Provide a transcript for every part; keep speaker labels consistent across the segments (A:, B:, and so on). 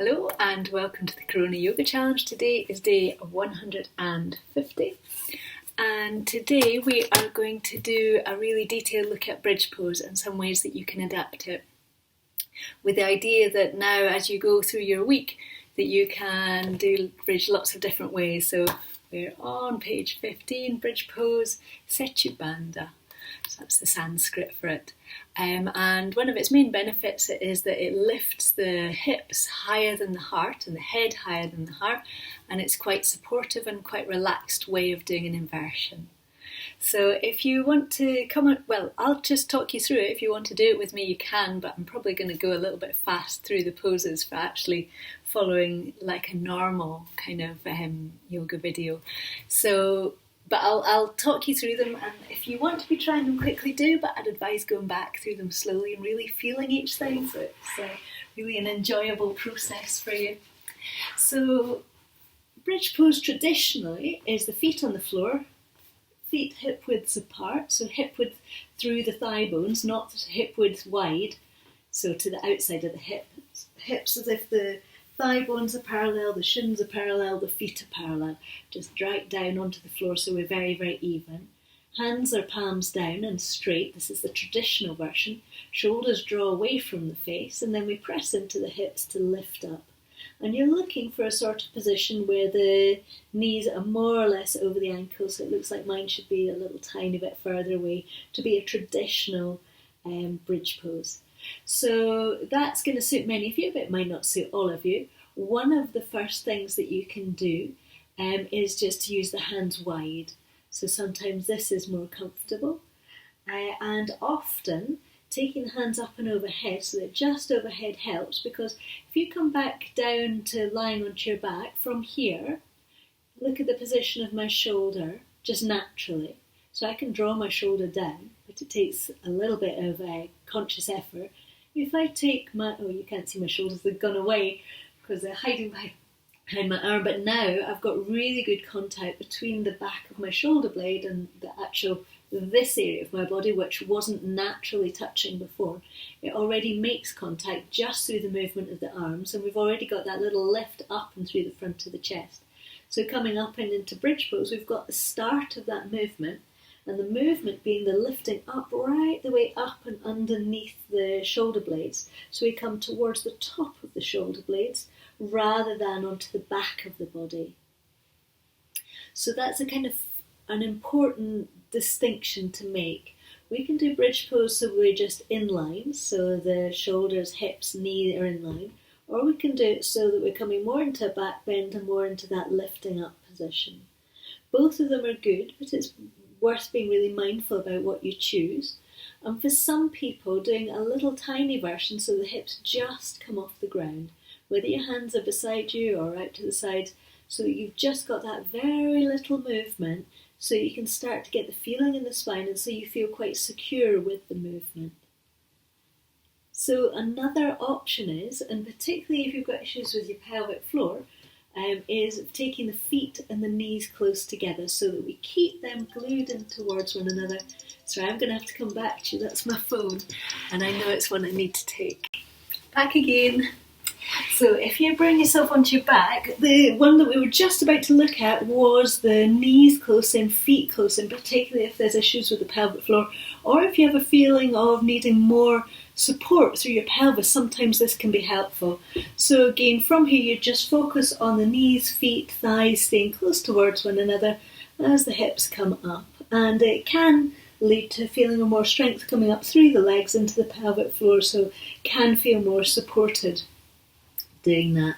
A: Hello and welcome to the Corona Yoga Challenge. Today is day 150 and today we are going to do a really detailed look at bridge pose and some ways that you can adapt it, with the idea that now as you go through your week that you can do bridge lots of different ways. So we're on page 15, bridge pose, Setu Bandha. So that's the Sanskrit for it. And one of its main benefits is that it lifts the hips higher than the heart and the head higher than the heart, and it's quite supportive and quite relaxed way of doing an inversion. So if you want to come on, well, I'll just talk you through it. If you want to do it with me, you can, but I'm probably going to go a little bit fast through the poses for actually following like a normal kind of yoga video. But I'll talk you through them, and if you want to be trying them quickly, do, but I'd advise going back through them slowly and really feeling each thing, so it's really an enjoyable process for you. So bridge pose traditionally is the feet on the floor, feet hip widths apart, so hip width through the thigh bones, not hip width wide, so to the outside of the hips as if the thigh bones are parallel, the shins are parallel, the feet are parallel. Just drag down onto the floor so we're very, very even. Hands are palms down and straight. This is the traditional version. Shoulders draw away from the face, and then we press into the hips to lift up. And you're looking for a sort of position where the knees are more or less over the ankles. So it looks like mine should be a little tiny bit further away to be a traditional bridge pose. So that's going to suit many of you, but it might not suit all of you. One of the first things that you can do is just to use the hands wide. So sometimes this is more comfortable. And often taking the hands up and overhead, so that just overhead helps, because if you come back down to lying onto your back from here, look at the position of my shoulder just naturally. So I can draw my shoulder down, but it takes a little bit of conscious effort. If I take you can't see my shoulders, they've gone away because they're hiding behind my arm, but now I've got really good contact between the back of my shoulder blade and this area of my body, which wasn't naturally touching before. It already makes contact just through the movement of the arms, and we've already got that little lift up and through the front of the chest. So coming up and into bridge pose, we've got the start of that movement, and the movement being the lifting up right the way up and underneath the shoulder blades. So we come towards the top of the shoulder blades rather than onto the back of the body. So that's an important distinction to make. We can do bridge pose so we're just in line, so the shoulders, hips, knee are in line, or we can do it so that we're coming more into a back bend and more into that lifting up position. Both of them are good, but it's worth being really mindful about what you choose. And for some people, doing a little tiny version so the hips just come off the ground, whether your hands are beside you or out to the side, so that you've just got that very little movement, so you can start to get the feeling in the spine and so you feel quite secure with the movement. So another option is, and particularly if you've got issues with your pelvic floor, is taking the feet and the knees close together so that we keep them glued in towards one another. Sorry, I'm going to have to come back to you, that's my phone, and I know it's one I need to take. Back again. So if you bring yourself onto your back, the one that we were just about to look at was the knees close in, feet close in, particularly if there's issues with the pelvic floor, or if you have a feeling of needing more support through your pelvis, sometimes this can be helpful. So again, from here you just focus on the knees, feet, thighs staying close towards one another as the hips come up, and it can lead to a feeling of more strength coming up through the legs into the pelvic floor, so can feel more supported doing that.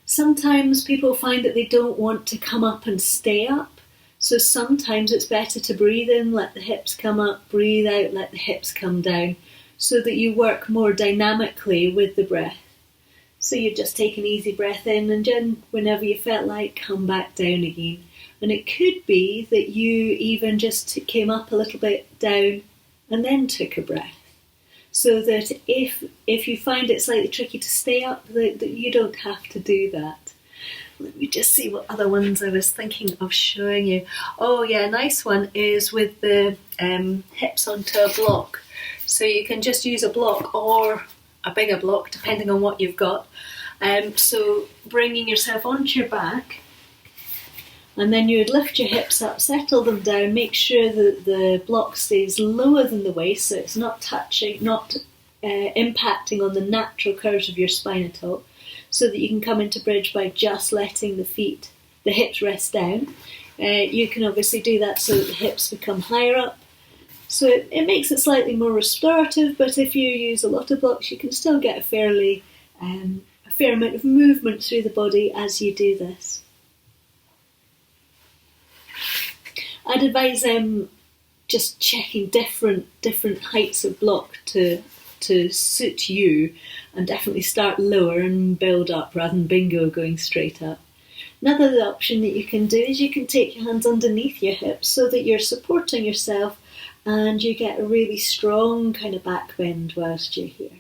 A: Sometimes people find that they don't want to come up and stay up, so sometimes it's better to breathe in, let the hips come up, breathe out, let the hips come down, so that you work more dynamically with the breath. So you just take an easy breath in, and then whenever you felt like, come back down again. And it could be that you even just came up a little bit down and then took a breath. So that if you find it slightly tricky to stay up, that you don't have to do that. Let me just see what other ones I was thinking of showing you. Oh yeah, a nice one is with the hips onto a block. So you can just use a block or a bigger block, depending on what you've got. So bringing yourself onto your back, and then you would lift your hips up, settle them down, make sure that the block stays lower than the waist, so it's not touching, not impacting on the natural curves of your spine at all, so that you can come into bridge by just letting the hips rest down. You can obviously do that so that the hips become higher up. So it makes it slightly more restorative, but if you use a lot of blocks, you can still get a fair amount of movement through the body as you do this. I'd advise just checking different heights of block to suit you, and definitely start lower and build up rather than bingo going straight up. Another option that you can do is you can take your hands underneath your hips so that you're supporting yourself and you get a really strong kind of back bend whilst you're here.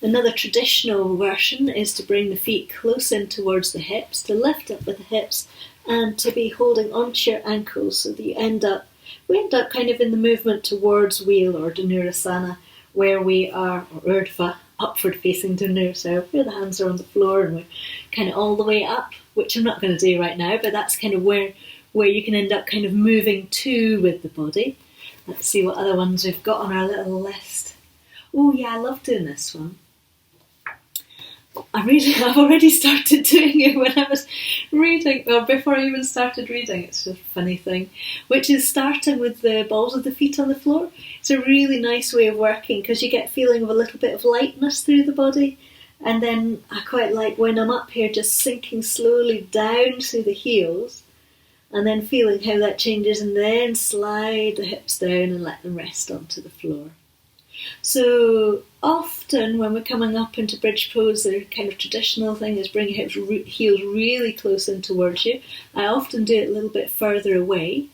A: Another traditional version is to bring the feet close in towards the hips, to lift up with the hips and to be holding onto your ankles so that we end up kind of in the movement towards wheel or Dhanurasana, where we are, or Urdhva, upward facing Dhanurasana, where the hands are on the floor and we're kind of all the way up, which I'm not going to do right now, but that's kind of where you can end up kind of moving to with the body. Let's see what other ones we've got on our little list. Oh yeah, I love doing this one. I've already started doing it when I was reading, or before I even started reading. It's a funny thing, which is starting with the balls of the feet on the floor. It's a really nice way of working because you get feeling of a little bit of lightness through the body, and then I quite like when I'm up here just sinking slowly down through the heels, and then feeling how that changes, and then slide the hips down and let them rest onto the floor. So often when we're coming up into bridge pose, the kind of traditional thing is bring your heels really close in towards you. I often do it a little bit further away,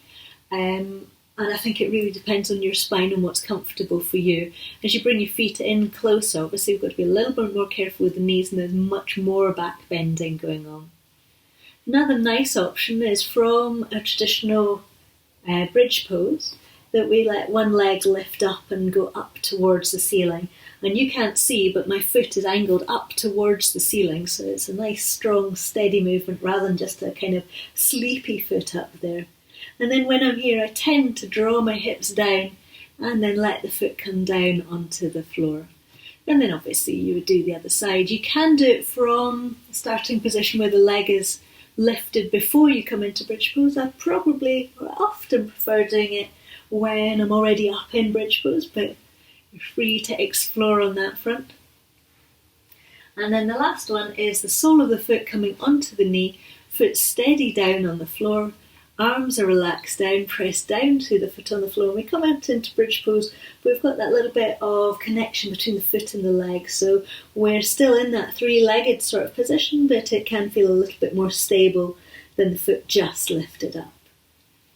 A: and I think it really depends on your spine and what's comfortable for you. As you bring your feet in closer, obviously we've got to be a little bit more careful with the knees, and there's much more back bending going on. Another nice option is from a traditional bridge pose, that we let one leg lift up and go up towards the ceiling. And you can't see, but my foot is angled up towards the ceiling, so it's a nice, strong, steady movement rather than just a kind of sleepy foot up there. And then when I'm here, I tend to draw my hips down and then let the foot come down onto the floor. And then obviously you would do the other side. You can do it from the starting position where the leg is lifted before you come into bridge pose. I often prefer doing it when I'm already up in bridge pose, but you're free to explore on that front. And then the last one is the sole of the foot coming onto the knee, foot steady down on the floor, arms are relaxed down, pressed down through the foot on the floor. And we come out into bridge pose, but we've got that little bit of connection between the foot and the leg, so we're still in that three-legged sort of position, but it can feel a little bit more stable than the foot just lifted up.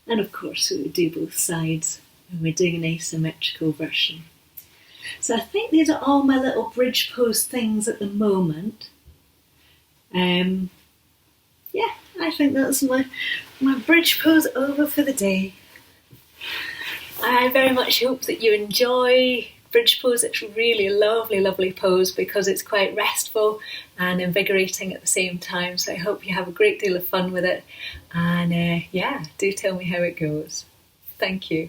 A: And of course we would do both sides when we're doing an asymmetrical version. So I think these are all my little bridge pose things at the moment. I think that's my bridge pose over for the day. I very much hope that you enjoy bridge pose. It's really a lovely, lovely pose because it's quite restful and invigorating at the same time. So I hope you have a great deal of fun with it. And do tell me how it goes. Thank you.